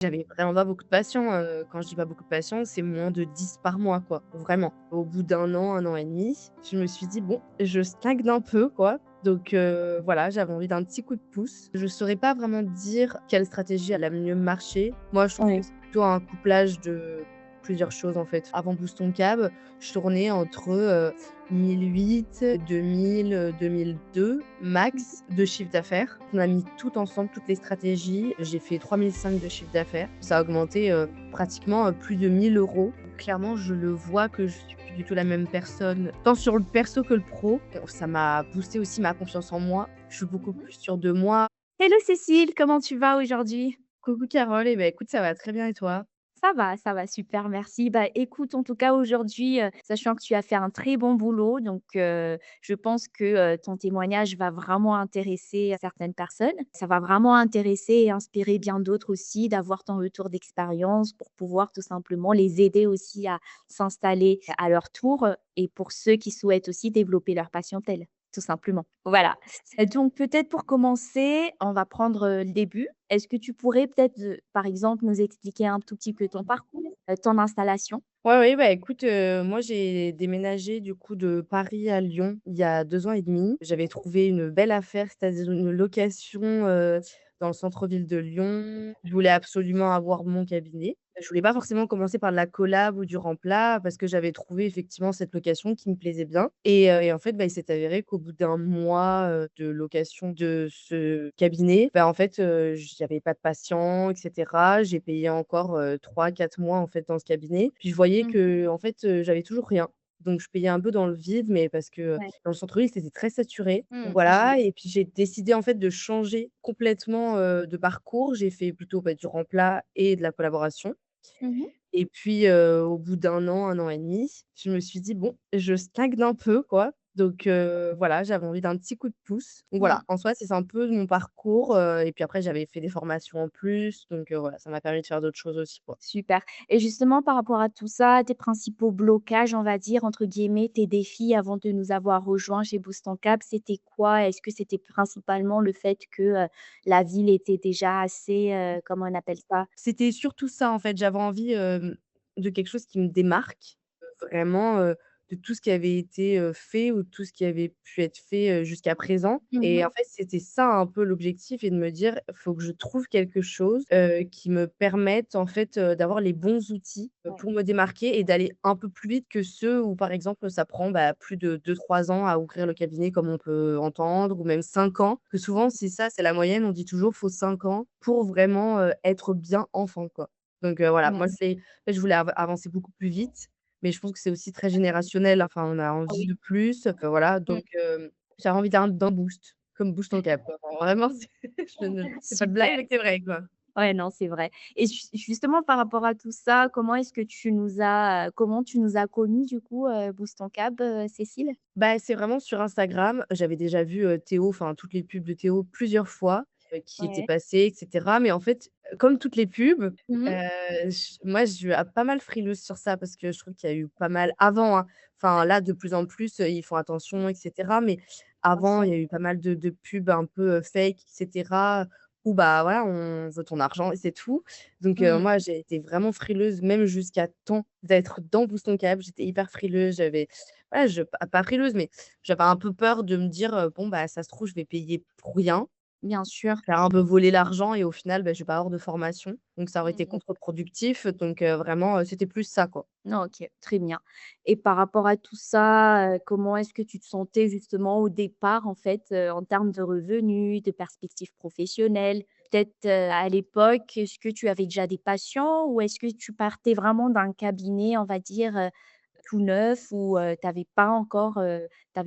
J'avais vraiment pas beaucoup de patients, quand je dis pas beaucoup de patients, c'est moins de 10 par mois, quoi, vraiment. Au bout d'1 an, 1 an et demi, je me suis dit: «Bon, je stagne un peu, quoi». Donc voilà, j'avais envie d'un petit coup de pouce. Je saurais pas vraiment dire quelle stratégie elle a mieux marché. Moi, je trouve que Oui. c'est plutôt un couplage de plusieurs choses, en fait. Avant Boost ton Cab, je tournais entre, 1008, 2000, 2002 max de chiffre d'affaires. On a mis tout ensemble, toutes les stratégies. J'ai fait 3005 de chiffre d'affaires. Ça a augmenté, pratiquement, plus de 1 000 €. Clairement, je le vois que je suis plus du tout la même personne, tant sur le perso que le pro. Ça m'a boosté aussi ma confiance en moi. Je suis beaucoup Mmh. plus sûre de moi. Hello Cécile, comment tu vas aujourd'hui? Coucou Carole, et bah, écoute, ça va très bien et toi? Ça va super, merci. Bah, écoute, en tout cas aujourd'hui, sachant que tu as fait un très bon boulot, donc je pense que, ton témoignage va vraiment intéresser certaines personnes. Ça va vraiment intéresser et inspirer bien d'autres aussi d'avoir ton retour d'expérience pour pouvoir tout simplement les aider aussi à s'installer à leur tour, et pour ceux qui souhaitent aussi développer leur patientèle, tout simplement. Voilà. Donc peut-être pour commencer, on va prendre, le début. Est-ce que tu pourrais peut-être, par exemple, nous expliquer un tout petit peu ton parcours, ton installation? Ouais, ouais, bah, écoute, moi, j'ai déménagé du coup de Paris à Lyon il y a 2 ans et demi. J'avais trouvé une belle affaire, c'est-à-dire une location, dans le centre-ville de Lyon. Je voulais absolument avoir mon cabinet. Je voulais pas forcément commencer par de la collab ou du remplat parce que j'avais trouvé effectivement cette location qui me plaisait bien et en fait, bah, il s'est avéré qu'au bout d'1 mois, de location de ce cabinet, bah, en fait, j'avais pas de patients et cetera. J'ai payé encore, 3-4 mois, en fait, dans ce cabinet. Puis je voyais Mmh. qu'en fait, j'avais toujours rien. Donc je payais un peu dans le vide, mais parce que, Ouais. dans le centre-ville, c'était très saturé. Mmh. Voilà et puis j'ai décidé, en fait, de changer complètement, de parcours. J'ai fait plutôt, bah, du remplat et de la collaboration. Mmh mh. Et puis, au bout d'1 an, 1 an et demi, je me suis dit: «Bon, je stagne un peu, quoi». Donc voilà, j'avais envie d'un petit coup de pouce. Donc Mmh. voilà, en soi, c'est un peu mon parcours, et puis après j'avais fait des formations en plus, donc voilà, ça m'a permis de faire d'autres choses aussi, quoi. Super, et justement par rapport à tout ça, tes principaux «blocages», on va dire, entre guillemets, tes défis avant de nous avoir rejoints chez Boost en Cap, c'était quoi? Est-ce que c'était principalement le fait que, la ville était déjà assez, comment on appelle ça? C'était surtout ça, en fait. J'avais envie, de quelque chose qui me démarque, vraiment, de tout ce qui avait été, fait ou tout ce qui avait pu être fait, jusqu'à présent Mmh et mh. en fait, c'était ça un peu l'objectif et de me dire: «Faut que je trouve quelque chose, qui me permette, en fait, d'avoir les bons outils, Ouais. pour me démarquer et d'aller un peu plus vite que ceux où, par exemple, ça prend, bah, plus de 2-3 ans à ouvrir le cabinet comme on peut entendre ou même 5 ans». Que souvent, c'est ça, c'est la moyenne. On dit toujours: «Faut 5 ans pour vraiment, être bien enfant, quoi». Donc voilà, Ouais. moi, c'est en fait, je voulais avancer beaucoup plus vite, mais je pense que c'est aussi très générationnel. Enfin, on a Ah envie oui. de plus, voilà, Mmh. donc j'avais envie d'un boost, comme Boost ton Cap, quoi. Enfin, vraiment, c'est pas de blague, Super. mais c'est vrai, quoi. Ouais, non, c'est vrai, et justement par rapport à tout ça, comment tu nous as connus du coup, Boost en Cab, Cécile? Bah, c'est vraiment sur Instagram. J'avais déjà vu, Théo, enfin toutes les pubs de Théo plusieurs fois, qui étaient Ouais. passées et cetera. Mais en fait, comme toutes les pubs, Mmh mh. moi je suis pas mal frileuse sur ça parce que je trouve qu'il y a eu pas mal avant, hein. Enfin là, de plus en plus, ils font attention et cetera. Mais Bien avant, sûr. il y a eu pas mal de pubs un peu, fake et cetera, où bah, voilà, on veut ton argent et c'est tout. Donc Mmh. moi, j'ai été vraiment frileuse, même jusqu'à temps d'être dans Boost ton Cap. J'étais hyper frileuse, j'avais ouais, je pas frileuse, mais j'avais un peu peur de me dire, «Bon, bah, ça se trouve, je vais payer pour rien, Bien sûr. faire un peu voler l'argent et au final, bah, je vais pas avoir de formation». Donc ça aurait été Mmh. contre-productif, donc vraiment, c'était plus ça, quoi. Non, OK, très bien, et par rapport à tout ça, comment est-ce que tu te sentais justement au départ, en fait, en termes de revenus, de perspectives professionnelles? Peut-être, à l'époque, est-ce que tu avais déjà des patients ou est-ce que tu partais vraiment d'un cabinet, on va dire, tout neuf où, tu avais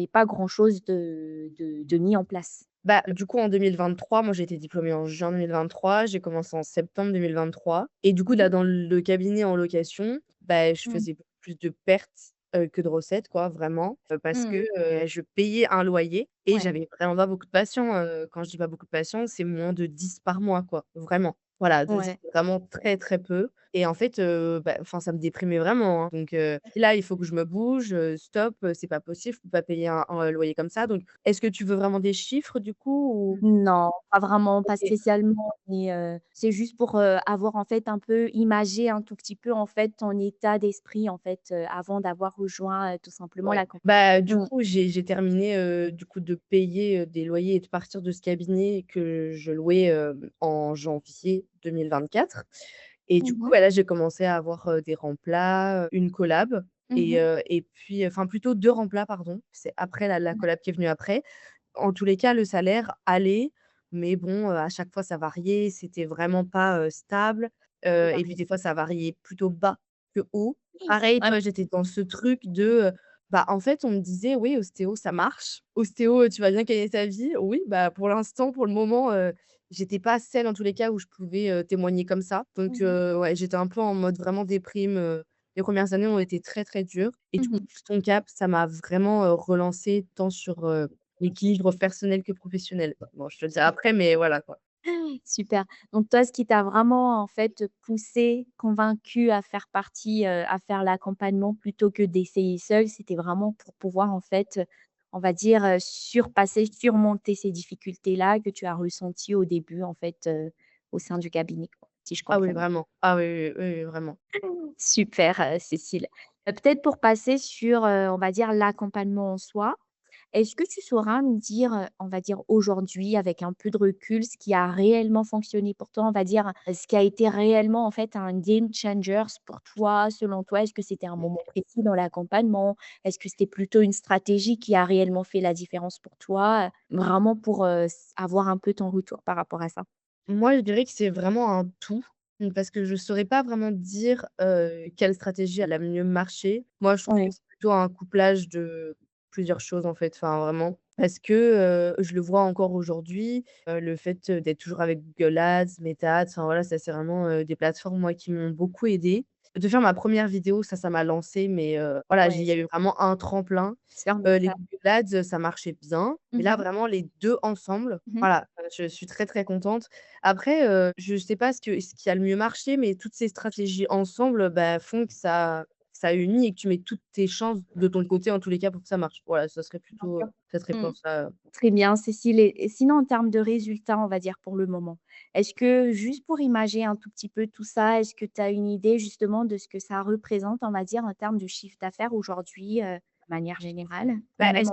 pas grand-chose de mis en place? Bah, du coup, en 2023, moi, j'ai été diplômée en juin 2023, j'ai commencé en septembre 2023 et du coup, Mmh là, mh. dans le cabinet en location, bah, je Mmh. faisais beaucoup plus de pertes, que de recettes, quoi, vraiment, parce que, Mmh. je payais un loyer et Ouais. j'avais vraiment pas beaucoup de patients, quand je dis pas beaucoup de patients, c'est moins de 10 par mois, quoi, vraiment. Voilà, donc Ouais. c'était vraiment très, très peu et en fait, bah, enfin, ça me déprimait vraiment, hein, donc là, il faut que je me bouge, stop, c'est pas possible, je peux pas payer un loyer comme ça, donc est-ce que tu veux vraiment des chiffres du coup ou? Non, pas vraiment, pas OK. spécialement, mais c'est juste pour, avoir en fait un peu imagé un tout petit peu en fait ton état d'esprit en fait, avant d'avoir rejoint, tout simplement Ouais. la com Bah, du mmh. coup, j'ai terminé, du coup, de payer, des loyers et de partir de ce cabinet que je louais, en janvier 2024 et du Mmh coup, mh. bah, là, j'ai commencé à avoir, des remplats, une collab Mmh mh. et puis enfin, plutôt 2 remplats, pardon. C'est après la collab qui est venue après. En tous les cas, le salaire allait, mais bon, à chaque fois, ça variait, c'était vraiment pas, stable, et puis des fois, ça variait plutôt bas que haut. Pareil, tu Ouais. vois, j'étais dans ce truc de, bah, en fait, on me disait: «Oui, ostéo, ça marche. Ostéo, tu vas bien gagner ta vie». Oui, bah, pour l'instant, pour le moment, j'étais pas celle, en tous les cas, où je pouvais, témoigner comme ça. Donc Mmh mh. ouais, j'étais un peu en mode vraiment déprime, les premières années ont été très, très dures et du Mmh coup, mh. Boost ton Cap, ça m'a vraiment, relancée tant sur, l'équilibre personnel que professionnel. Bon, je te le dirai après, mais voilà, quoi. Super. Donc toi, ce qui t'a vraiment, en fait, poussé, convaincu à faire partie, à faire l'accompagnement plutôt que d'essayer seul, c'était vraiment pour pouvoir, en fait, on va dire, surpasser, surmonter ces difficultés-là que tu as ressenties au début, en fait, au sein du cabinet, quoi, si je Ah oui, comprends bien. vraiment. Ah oui, oui, oui, oui, vraiment. Super, Cécile. Peut-être pour passer sur, on va dire l'accompagnement en soi. Est-ce que tu sauras me dire, on va dire aujourd'hui avec un peu de recul, ce qui a réellement fonctionné pour toi? On va dire, ce qui a été réellement en fait un game changer pour toi, selon toi? Est-ce que c'était un moment précis dans l'accompagnement? Est-ce que c'était plutôt une stratégie qui a réellement fait la différence pour toi? Vraiment pour, s avoir un peu ton retour par rapport à ça. Moi, je dirais que c'est vraiment un tout, parce que je saurais pas vraiment dire, quelle stratégie elle a mieux marché. Moi, je trouve que Ouais. c'est plutôt un couplage de plusieurs choses, en fait, enfin, vraiment. Parce que, je le vois encore aujourd'hui, le fait, d'être toujours avec Google Ads, Meta Ads, enfin, voilà, ça, c'est vraiment, des plateformes, moi, qui m'ont beaucoup aidée. De faire ma première vidéo, ça m'a lancée, mais voilà, Ouais, il y a eu vraiment un tremplin. sur Les Meta. Google Ads, ça marchait bien, mais Mmh là, mh. vraiment les 2 ensemble, Mmh. voilà, je suis très, très contente. Après, je sais pas ce qui a le mieux marché, mais toutes ces stratégies ensemble, bah, font que ça unit et que tu mets toutes tes chances de ton côté, en tous les cas, pour que ça marche. Voilà, ça serait Bien plutôt, sûr. ça serait Mmh. pour ça. Très bien, Cécile et sinon en termes de résultats, on va dire pour le moment, est-ce que juste pour imager un tout petit peu tout ça, est-ce que tu as une idée justement de ce que ça représente, on va dire, en termes de chiffre d'affaires aujourd'hui, de manière générale? Ou Bah, même en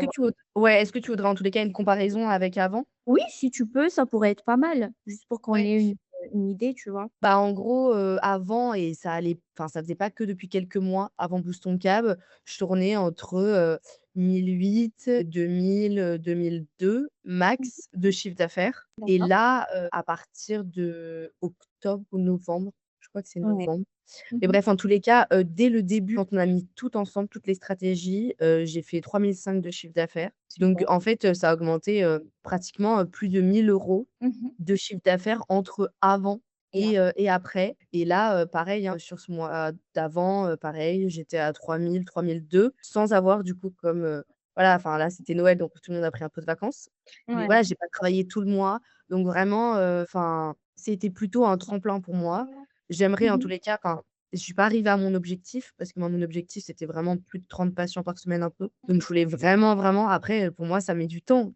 est-ce que tu voudrais, en tous les cas, une comparaison avec avant? oui, si tu peux, ça pourrait être pas mal, juste pour qu'on Ouais. ait une idée, tu vois? Bah, en gros, avant et ça allait enfin, ça faisait pas que depuis quelques mois, avant Boost ton Cab, je tournais entre, 1 008, 2000, 2002 Mmh. max de chiffre d'affaires et D'accord. là, à partir de octobre ou novembre, je crois que c'est Ouais. novembre. Mmh Mais mh. bref, en tous les cas, dès le début, quand on a mis tout ensemble, toutes les stratégies, j'ai fait 3 500 de chiffre d'affaires. Donc Super. en fait, ça a augmenté, pratiquement, plus de 1 000 € Mmh mh. de chiffre d'affaires entre avant Et ap et après. Et là, pareil, hein, sur ce mois d'avant, pareil, j'étais à 3 000-3 200 sans avoir du coup comme, voilà, enfin là, c'était Noël, donc tout le monde a pris un peu de vacances. Mais ouais. voilà, j'ai pas travaillé tout le mois, donc vraiment, enfin, c'était plutôt un tremplin pour moi. J'aimerais Mmh en tous mh. les cas enfin, je suis pas arrivée à mon objectif parce que moi, mon objectif, c'était vraiment plus de 30 patients par semaine un peu. Donc je voulais vraiment, vraiment après, pour moi, ça met du temps,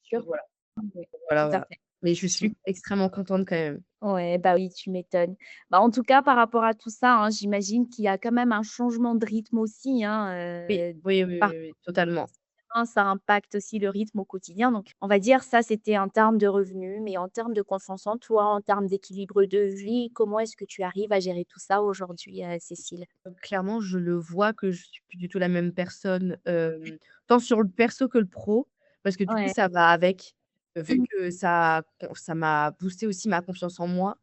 Sûr. donc voilà, Oui, voilà, tout à voilà. fait. Mais je Su suis extrêmement contente quand même. Ouais, bah, oui, tu m'étonnes. Bah, en tout cas, par rapport à tout ça, hein, j'imagine qu'il y a quand même un changement de rythme aussi, hein, Oui, oui, oui, par oui, oui, totalement. ça impacte aussi le rythme au quotidien. Donc, on va dire ça, c'était en termes de revenus, mais en termes de confiance en toi, en termes d'équilibre de vie, comment est-ce que tu arrives à gérer tout ça aujourd'hui, Cécile? Clairement, je le vois que je suis plus du tout la même personne, tant sur le perso que le pro, parce que du coup, Ouais. ça va avec. Vu Mmh. que ça m'a boosté aussi ma confiance en moi.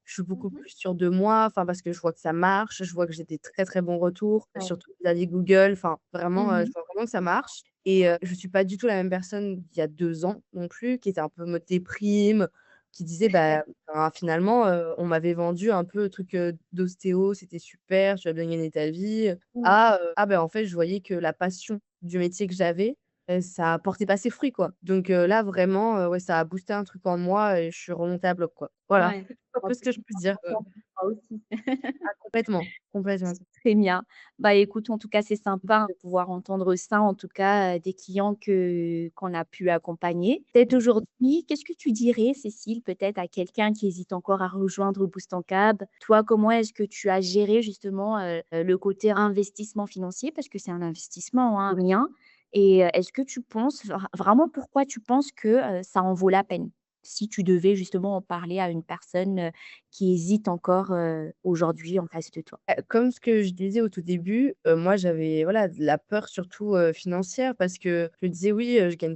Je suis beaucoup Mmh. plus sûre de moi, enfin, parce que je vois que ça marche, je vois que j'ai des très, très bons retours, Ouais. surtout vis-à-vis Google, enfin, vraiment, Mmh. je vois vraiment que ça marche et je suis pas du tout la même personne d'il y a 2 ans non plus, qui était un peu en mode déprime, qui disait: «Bah, enfin, finalement, on m'avait vendu un peu le truc, d'ostéo, c'était super, tu vas bien gagner ta vie», Ouais. à, «Ah ben, en fait, je voyais que la passion du métier que j'avais, ça a porté pas ses fruits, quoi. Donc là, vraiment, ouais, ça a boosté un truc en moi et je suis remontée à bloc, quoi. Voilà, Ouais. un Bon, peu ce c'est que je peux dire, important pour toi aussi. ah complètement, complètement. Très bien. Bah, écoute, en tout cas, c'est sympa de pouvoir entendre ça, en tout cas, des clients qu'on a pu accompagner. Peut-être aujourd'hui, qu'est-ce que tu dirais, Cécile, peut-être à quelqu'un qui hésite encore à rejoindre Boostncab? Toi, comment est-ce que tu as géré justement, le côté investissement financier? Parce que c'est un investissement, hein, rien. Et est-ce que tu penses vraiment pourquoi tu penses que, ça en vaut la peine? Si tu devais justement en parler à une personne, qui hésite encore, aujourd'hui en face de toi? Comme ce que je disais au tout début, moi j'avais voilà, de la peur surtout, financière parce que je me disais: «Oui, je gagne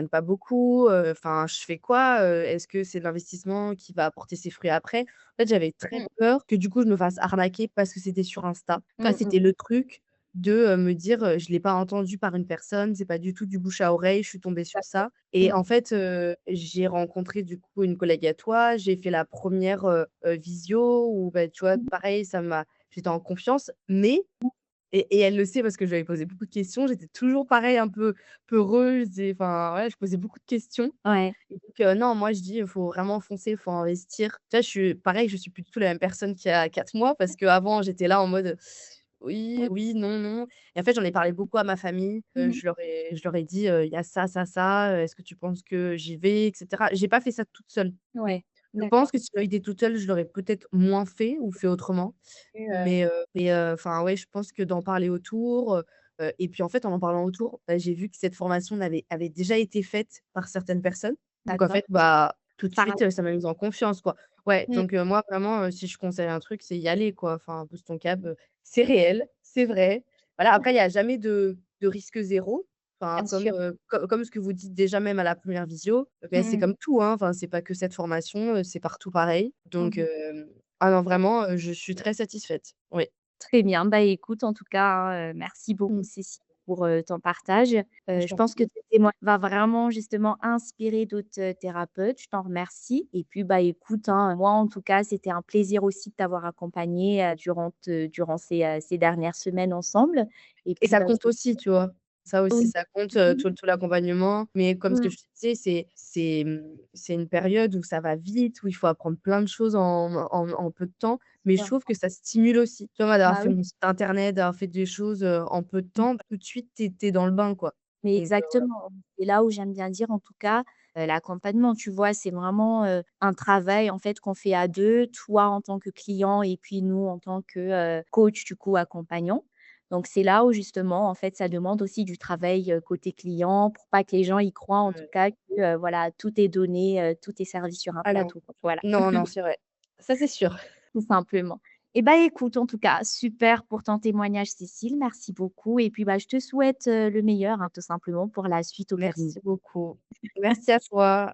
pas beaucoup, enfin je fais quoi? Est-ce que c'est de l'investissement qui va apporter ses fruits après?» En fait, j'avais très Mmh, peur que du coup je me fasse arnaquer parce que c'était sur Insta. Ça, mmh mh. c'était le truc de, me dire, «Je l'ai pas entendu par une personne, c'est pas du tout du bouche à oreille, je suis tombée sur D'accord. ça». Et Mmh. en fait, j'ai rencontré du coup une collègue à toi, j'ai fait la première re visio où bah, tu vois, Mmh. pareil, ça m'a j'étais en confiance, mais et elle le sait parce que je lui avais posé beaucoup de questions, j'étais toujours pareil un peu peureuse et enfin, ouais, je posais beaucoup de questions Ouais. et donc non, moi je dis: «Il faut vraiment foncer, il faut investir». Tu vois, je suis pareil, je suis plus du tout la même personne qu'il y a 4 mois parce qu'avant j'étais là en mode: «Oui, Mmh. oui, non, non» et en fait, j'en ai parlé beaucoup à ma famille, Mmh mh. je leur ai dit: «Il y a ça, ça, ça, est-ce que tu penses que j'y vais?» et cetera. J'ai pas fait ça toute seule. Ouais, Je pense d'accord. que si j'avais été toute seule, je l'aurais peut-être moins fait ou fait autrement. Et Enfin, ouais, je pense que d'en parler autour, et puis, en fait, en parlant autour, bah, j'ai vu que cette formation avait déjà été faite par certaines personnes. Donc, en d'accord. fait, bah, tout de Ça suite, ça m'a mise en confiance, quoi. Ouais, mmh, donc moi, vraiment, si je conseille un truc, c'est y aller, quoi. Enfin, Boost ton câble, c'est réel, c'est vrai. Voilà, après, il y a jamais de risque zéro. Enfin, bien sûr. comme ce que vous dites déjà même à la première visio, bah, Mmh c'est mh. comme tout, hein. Enfin, c'est pas que cette formation, c'est partout pareil. Donc, Mmh. ah non, vraiment, je suis très satisfaite. Oui. Très bien. Bah, écoute, en tout cas, hein, merci beaucoup Mmh. Cécile pour, ton partage. Bah, je Je t'en pense que prie. ce témoignage va vraiment justement inspirer d'autres, thérapeutes. Je t'en remercie et puis, bah, écoute, hein, moi, en tout cas, c'était un plaisir aussi de t'avoir accompagnée, durant ces dernières semaines ensemble et Et puis, ça bah, compte aussi, tu vois? Ça aussi, oui. ça compte, Mmh. tout l'accompagnement. Mais comme ce que Mmh. je te disais, c'est une période où ça va vite, où il faut apprendre plein de choses en peu de temps. Mais je trouve que ça stimule aussi. Tu vois, moi, d'avoir Bah, fait oui. mon site internet, d'avoir fait des choses, en peu de temps, tout de suite, tu es dans le bain, quoi. Mais Donc voilà. exactement, c'est là où j'aime bien dire en tout cas, l'accompagnement, tu vois? C'est vraiment, un travail en fait qu'on fait à 2, toi en tant que client et puis nous en tant que, coach du coup accompagnant. Donc c'est là où justement en fait ça demande aussi du travail, côté client pour pas que les gens y croient en tout Ouais. cas que, voilà tout est donné, tout est servi sur un Ah non. plateau, quoi. Voilà. Non, non, c'est vrai. Ça, c'est sûr. Tout simplement. Et bah, écoute, en tout cas, super pour ton témoignage, Cécile. Merci beaucoup. Et puis, bah, je te souhaite le meilleur, hein, tout simplement, pour la suite au cabinet. Merci beaucoup. Merci à toi.